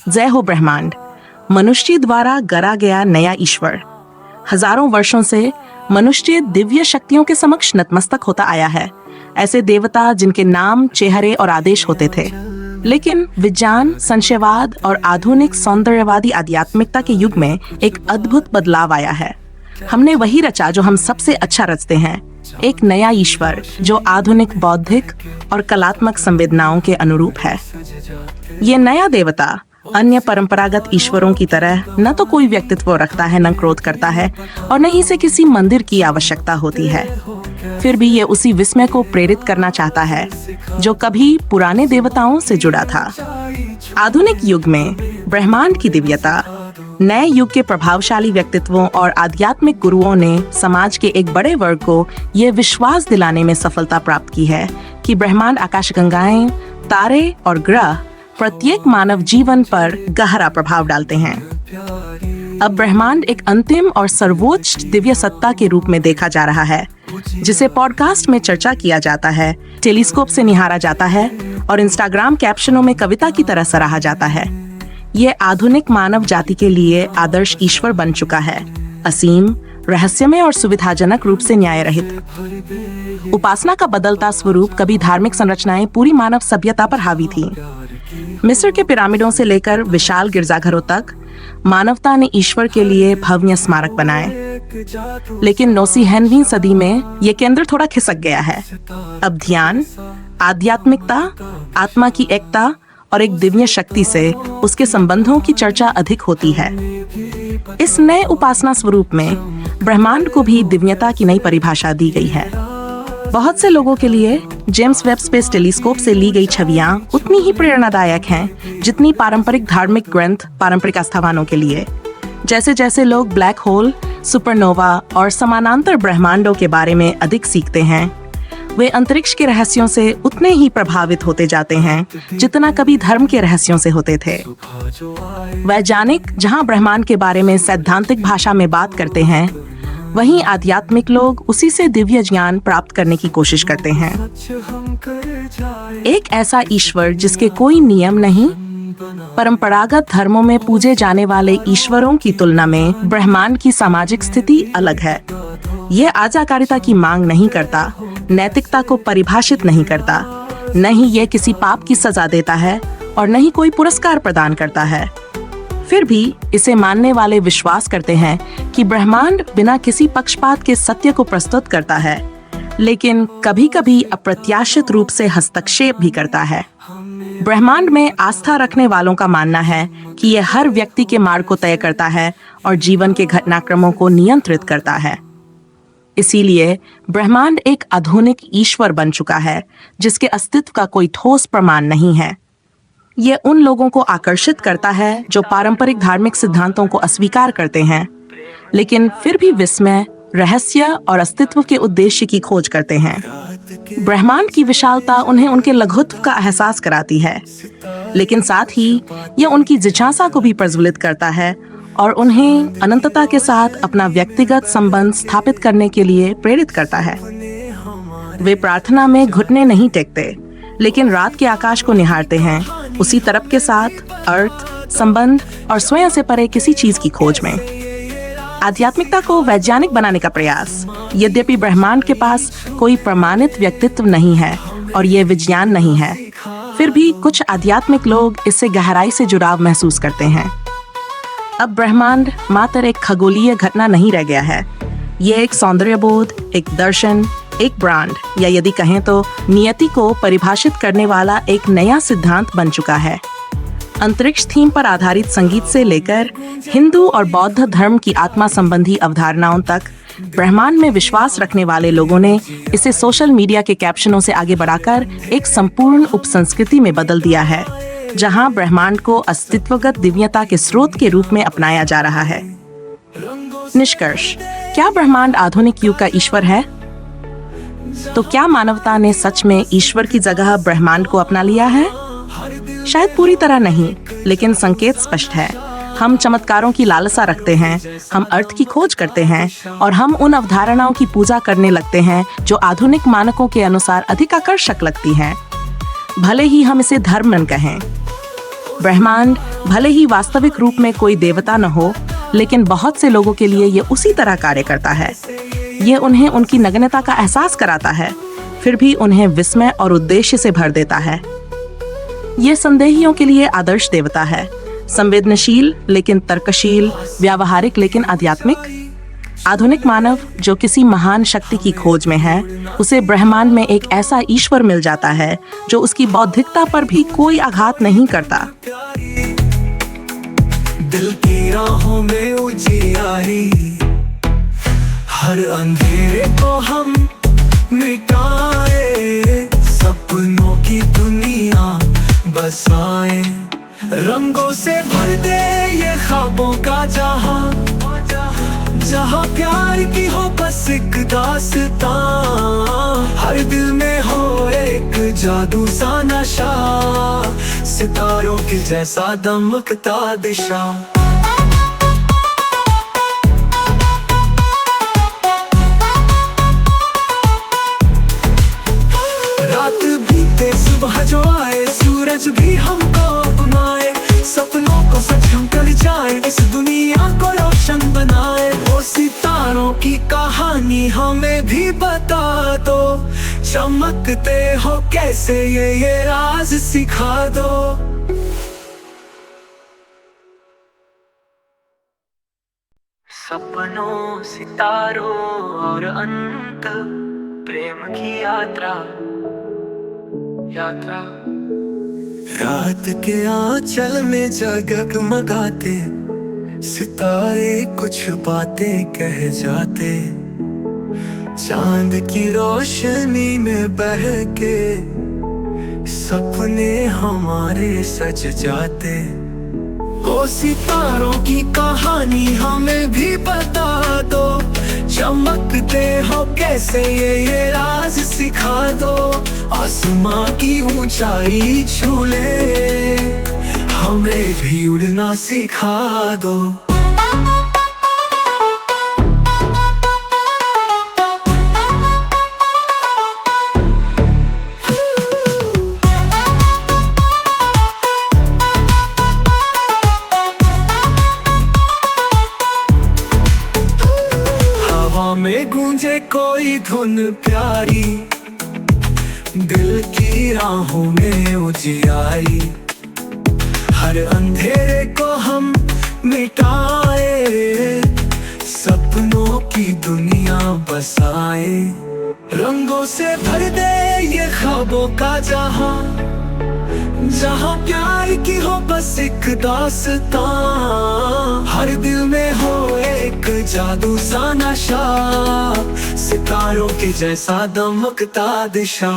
जय हो ब्रह्मांड, मनुष्य द्वारा गढ़ा गया नया ईश्वर। हजारों वर्षों से मनुष्य दिव्य शक्तियों के समक्ष नतमस्तक होता आया है। ऐसे देवता जिनके नाम, चेहरे और आदेश होते थे। लेकिन विज्ञान, संशयवाद और आधुनिक सौंदर्यवादी आध्यात्मिकता के युग में एक अद्भुत बदलाव आया है। हमने वही रचा जो हम सबसे अच्छा रचते हैं, एक नया ईश्वर जो आधुनिक बौद्धिक और कलात्मक संवेदनाओं के अनुरूप है। ये नया देवता अन्य परंपरागत ईश्वरों की तरह न तो कोई व्यक्तित्व रखता है, न क्रोध करता है और न ही इसे किसी मंदिर की आवश्यकता होती है। फिर भी ये उसी विस्मय को प्रेरित करना चाहता है जो कभी पुराने देवताओं से जुड़ा था। आधुनिक युग में ब्रह्मांड की दिव्यता, नए युग के प्रभावशाली व्यक्तित्वों और आध्यात्मिक गुरुओं ने समाज के एक बड़े वर्ग को यह विश्वास दिलाने में सफलता प्राप्त की है कि ब्रह्मांड, आकाशगंगाएं, तारे और ग्रह प्रत्येक मानव जीवन पर गहरा प्रभाव डालते हैं। अब ब्रह्मांड एक अंतिम और सर्वोच्च दिव्य सत्ता के रूप में देखा जा रहा है, जिसे पॉडकास्ट में चर्चा किया जाता है, टेलीस्कोप से निहारा जाता है और इंस्टाग्राम कैप्शनों में कविता की तरह सराहा जाता है। ये आधुनिक मानव जाति के लिए आदर्श ईश्वर बन चुका है, असीम, रहस्यमय और सुविधाजनक रूप से न्याय रहित। उपासना का बदलता स्वरूप कभी धार्मिक संरचनाएं पूरी मानव सभ्यता पर हावी थीं। मिस्र के पिरामिडों से लेकर विशाल गिरजाघरों तक मानवता ने ईश्वर के लिए भव्य स्मारक बनाए। लेकिन 9वीं सदी में ये केंद्र थोड़ा खिसक गया है। अब ध्यान, आध्यात्मिकता, आत्मा की एकता और एक दिव्य शक्ति से उसके संबंधों की चर्चा अधिक होती है। इस नए उपासना स्वरूप में ब्रह्मांड को भी दिव्यता की नई परिभाषा दी गई है। बहुत से लोगों के लिए जेम्स वेब स्पेस टेलीस्कोप से ली गई छवियां उतनी ही प्रेरणादायक हैं जितनी पारंपरिक धार्मिक ग्रंथ पारंपरिक आस्थावानों के लिए। जैसे जैसे लोग ब्लैक होल, सुपरनोवा और समानांतर ब्रह्मांडों के बारे में अधिक सीखते हैं, वे अंतरिक्ष के रहस्यों से उतने ही प्रभावित होते जाते हैं जितना कभी धर्म के रहस्यों से होते थे। वैज्ञानिक जहां ब्रह्मांड के बारे में सैद्धांतिक भाषा में बात करते हैं, वहीं आध्यात्मिक लोग उसी से दिव्य ज्ञान प्राप्त करने की कोशिश करते हैं। एक ऐसा ईश्वर जिसके कोई नियम नहीं। परंपरागत धर्मों में पूजे जाने वाले ईश्वरों की तुलना में ब्रह्मांड की सामाजिक स्थिति अलग है। यह आज्ञाकारिता की मांग नहीं करता, नैतिकता को परिभाषित नहीं करता, न ही यह किसी पाप की सजा देता है और न ही कोई पुरस्कार प्रदान करता है। फिर भी इसे मानने वाले विश्वास करते हैं कि ब्रह्मांड बिना किसी पक्षपात के सत्य को प्रस्तुत करता है, लेकिन कभी-कभी अप्रत्याशित रूप से हस्तक्षेप भी करता है। ब्रह्मांड में आस्था रखने वालों का मानना है कि यह हर व्यक्ति के मार्ग को तय करता है और जीवन के घटनाक्रमों को नियंत्रित करता है। इसीलिए ब्रह्मांड एक आधुनिक ईश्वर बन चुका है जिसके अस्तित्व का कोई ठोस प्रमाण नहीं है। ये उन लोगों को आकर्षित करता है जो पारंपरिक धार्मिक सिद्धांतों को अस्वीकार करते हैं, लेकिन फिर भी विस्मय, रहस्य और अस्तित्व के उद्देश्य की खोज करते हैं। ब्रह्मांड की विशालता उन्हें उनके लघुत्व का एहसास कराती है, लेकिन साथ ही यह उनकी जिज्ञासा को भी प्रज्वलित करता है और उन्हें अनंतता के साथ अपना व्यक्तिगत संबंध स्थापित करने के लिए प्रेरित करता है। वे प्रार्थना में घुटने नहीं टेकते, लेकिन रात के आकाश को निहारते हैं, उसी तरफ के साथ अर्थ, संबंध और स्वयं से परे किसी चीज की खोज में। आध्यात्मिकता को वैज्ञानिक बनाने का प्रयास। यद्यपि ब्रह्मांड के पास कोई प्रमाणित व्यक्तित्व नहीं है और ये विज्ञान नहीं है, फिर भी कुछ आध्यात्मिक लोग इससे गहराई से जुड़ाव महसूस करते हैं। अब ब्रह्मांड मात्र एक खगोलीय घटना नहीं रह गया है। ये एक सौंदर्यबोध, एक दर्शन, एक ब्रांड या यदि कहें तो नियति को परिभाषित करने वाला एक नया सिद्धांत बन चुका है। अंतरिक्ष थीम पर आधारित संगीत से लेकर हिंदू और बौद्ध धर्म की आत्मा संबंधी अवधारणाओं तक, ब्रह्मांड में विश्वास रखने वाले लोगों ने इसे सोशल मीडिया के कैप्शनों से आगे बढ़ाकर एक संपूर्ण उपसंस्कृति में बदल दिया है, जहां ब्रह्मांड को अस्तित्वगत दिव्यता के स्रोत के रूप में अपनाया जा रहा है। निष्कर्ष: क्या ब्रह्मांड आधुनिक युग का ईश्वर है? तो क्या मानवता ने सच में ईश्वर की जगह ब्रह्मांड को अपना लिया है? शायद पूरी तरह नहीं, लेकिन संकेत स्पष्ट है। हम चमत्कारों की लालसा रखते हैं, हम अर्थ की खोज करते हैं और हम उन अवधारणाओं की पूजा करने लगते हैं जो आधुनिक मानकों के अनुसार अधिक आकर्षक लगती हैं, भले ही हम इसे धर्म न कहें। ब्रह्मांड भले ही वास्तविक रूप में कोई देवता न हो, लेकिन बहुत से लोगों के लिए ये उसी तरह कार्य करता है। ये उन्हें उनकी नग्नता का एहसास कराता है, फिर भी उन्हें विस्मय और उद्देश्य से भर देता है। ये संदेहियों के लिए आदर्श देवता है, संवेदनशील लेकिन तर्कशील, व्यावहारिक लेकिन आध्यात्मिक। आधुनिक मानव जो किसी महान शक्ति की खोज में है, उसे ब्रह्मांड में एक ऐसा ईश्वर मिल जाता है जो उसकी बौद्धिकता पर भी कोई आघात नहीं करता। दिल की राहों में उजियारी, हर अंधेरे को हम मिटाए, सपनों की दुनिया बसाए, रंगों से भर दे ये ख्वाबों का जहां, जहाँ प्यार की हो बस एक दास्तां, हर दिल में हो एक जादू सा नशा, सितारों के जैसा दमकता दिशा। रात बीते सुबह जो आए, सूरज भी हमको अपनाए, सपनों को सच हम कर जाए, इस दुनिया को रोशन बनाए। वो सितारों की कहानी हमें भी बता दो, चमकते हो कैसे ये राज सिखा दो। सपनों, सितारों और अंत, प्रेम की यात्रा। रात के आंचल में जगमगाते सितारे कुछ बातें कह जाते, चांद की रोशनी में बह के सपने हमारे सज जाते। ओ सितारों की कहानी हमें भी बता दो, चमकते हो कैसे ये राज सिखा दो। आसमां की ऊंचाई छू ले, हमें भी उड़ना सिखा दो। हवा में गूंजे कोई धुन प्यारी, दिल की राहों में उजियारी, हर अंधेरे को हम मिटाए, सपनों की दुनिया बसाए, रंगों से भर दे ये ख्वाबों का जहां, जहां प्यार की हो बस एक दास्तां, हर दिल में हो एक जादू सा नशा, सितारों के जैसा दमकता दिशा।